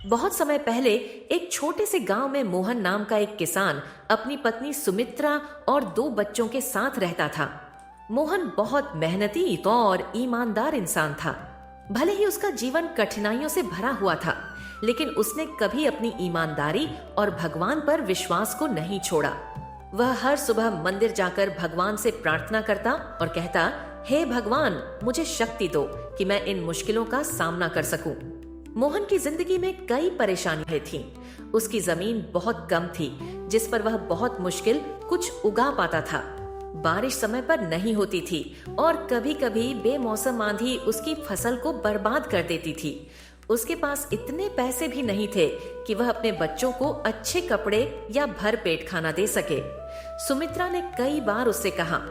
बहुत समय पहले एक छोटे से गांव में मोहन नाम का एक किसान अपनी पत्नी सुमित्रा और 2 बच्चों के साथ रहता था। मोहन बहुत मेहनती और ईमानदार इंसान था। भले ही उसका जीवन कठिनाइयों से भरा हुआ था, लेकिन उसने कभी अपनी ईमानदारी और भगवान पर विश्वास को नहीं छोड़ा। वह हर सुबह मंदिर जाकर भगवान से प्रार्थना करता और कहता, हे भगवान, मुझे शक्ति दो कि मैं इन मुश्किलों का सामना कर सकूं। मोहन की जिंदगी में कई परेशानियां थीं। उसकी जमीन बहुत कम थी, जिस पर वह बहुत मुश्किल कुछ उगा पाता था। बारिश समय पर नहीं होती थी और कभी कभी बेमौसम आंधी उसकी फसल को बर्बाद कर देती थी। उसके पास इतने पैसे भी नहीं थे कि वह अपने बच्चों को अच्छे कपड़े या भरपेट खाना दे सके। सुमित्रा ने कई बार उससे कहा,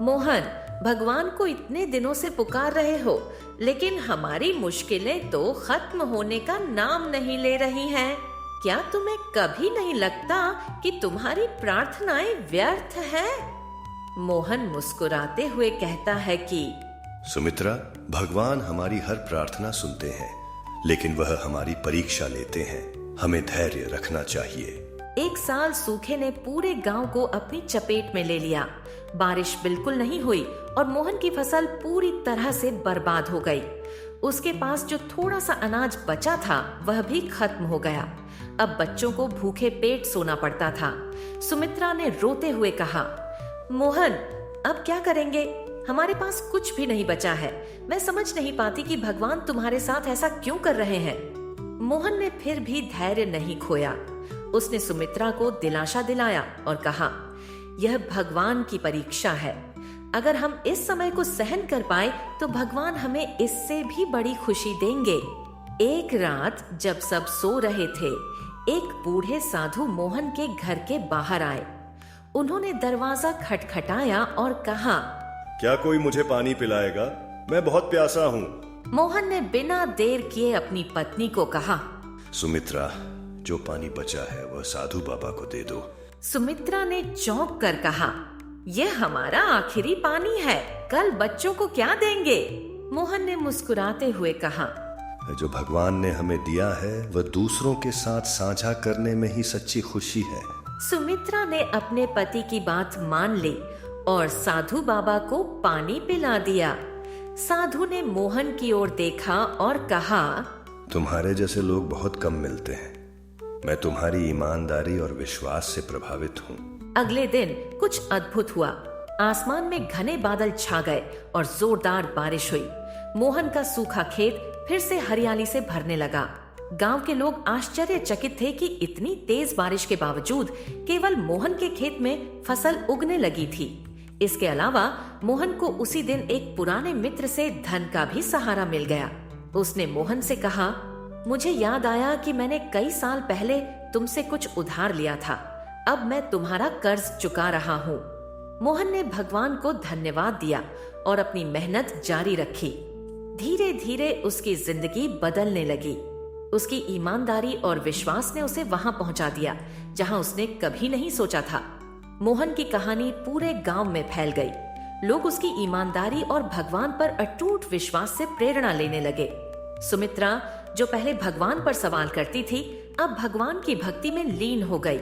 मोहन, भगवान को इतने दिनों से पुकार रहे हो, लेकिन हमारी मुश्किलें तो खत्म होने का नाम नहीं ले रही हैं। क्या तुम्हें कभी नहीं लगता कि तुम्हारी प्रार्थनाएं व्यर्थ हैं? मोहन मुस्कुराते हुए कहता है कि सुमित्रा, भगवान हमारी हर प्रार्थना सुनते हैं, लेकिन वह हमारी परीक्षा लेते हैं। हमें धैर्य रखना चाहिए। एक साल सूखे ने पूरे गांव को अपनी चपेट में ले लिया। बारिश बिल्कुल नहीं हुई और मोहन की फसल पूरी तरह से बर्बाद हो गई। उसके पास जो थोड़ा सा अनाज बचा था वह भी खत्म हो गया। अब बच्चों को भूखे पेट सोना पड़ता था। सुमित्रा ने रोते हुए कहा, मोहन, अब क्या करेंगे? हमारे पास कुछ भी नहीं बचा है। मैं समझ नहीं पाती कि भगवान तुम्हारे साथ ऐसा क्यों कर रहे हैं। मोहन ने फिर भी धैर्य नहीं खोया। उसने सुमित्रा को दिलासा दिलाया और कहा, यह भगवान की परीक्षा है। अगर हम इस समय को सहन कर पाए तो भगवान हमें इससे भी बड़ी खुशी देंगे। एक रात जब सब सो रहे थे, एक बूढ़े साधु मोहन के घर के बाहर आए। उन्होंने दरवाजा खटखटाया और कहा, क्या कोई मुझे पानी पिलाएगा? मैं बहुत प्यासा हूँ। मोहन ने बिना देर किए अपनी पत्नी को कहा, सुमित्रा, जो पानी बचा है वह साधु बाबा को दे दो। सुमित्रा ने चौंक कर कहा, यह हमारा आखिरी पानी है, कल बच्चों को क्या देंगे? मोहन ने मुस्कुराते हुए कहा, जो भगवान ने हमें दिया है वह दूसरों के साथ साझा करने में ही सच्ची खुशी है। सुमित्रा ने अपने पति की बात मान ली और साधु बाबा को पानी पिला दिया। साधु ने मोहन की ओर देखा और कहा, तुम्हारे जैसे लोग बहुत कम मिलते हैं। मैं तुम्हारी ईमानदारी और विश्वास से प्रभावित हूँ। अगले दिन कुछ अद्भुत हुआ। आसमान में घने बादल छा गए और जोरदार बारिश हुई। मोहन का सूखा खेत फिर से हरियाली से भरने लगा। गांव के लोग आश्चर्यचकित थे कि इतनी तेज बारिश के बावजूद केवल मोहन के खेत में फसल उगने लगी थी। इसके अलावा मोहन को उसी दिन एक पुराने मित्र से धन का भी सहारा मिल गया। उसने मोहन से कहा, मुझे याद आया कि मैंने कई साल पहले तुमसे कुछ उधार लिया था। अब मैं तुम्हारा कर्ज चुका रहा हूँ। मोहन ने भगवान को धन्यवाद दिया और अपनी मेहनत जारी रखी। धीरे धीरे उसकी जिंदगी बदलने लगी। उसकी ईमानदारी और विश्वास ने उसे वहां पहुंचा दिया जहां उसने कभी नहीं सोचा था। मोहन की कहानी पूरे गांव में फैल गई। लोग उसकी ईमानदारी और भगवान पर अटूट विश्वास से प्रेरणा लेने लगे। सुमित्रा, जो पहले भगवान पर सवाल करती थी, अब भगवान की भक्ति में लीन हो गई।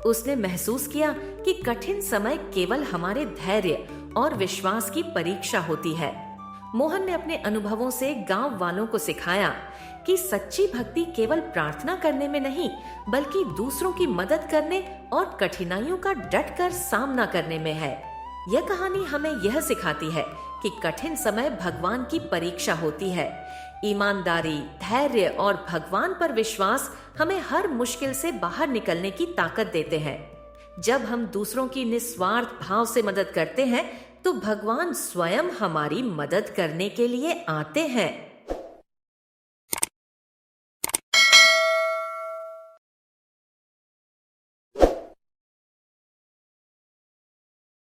उसने महसूस किया कि कठिन समय केवल हमारे धैर्य और विश्वास की परीक्षा होती है। मोहन ने अपने अनुभवों से गांव वालों को सिखाया कि सच्ची भक्ति केवल प्रार्थना करने में नहीं, बल्कि दूसरों की मदद करने और कठिनाइयों का डटकर सामना करने में है। यह कहानी हमें यह सिखाती है कि कठिन समय भगवान की परीक्षा होती है। ईमानदारी, धैर्य और भगवान पर विश्वास हमें हर मुश्किल से बाहर निकलने की ताकत देते हैं। जब हम दूसरों की निस्वार्थ भाव से मदद करते हैं तो भगवान स्वयं हमारी मदद करने के लिए आते हैं।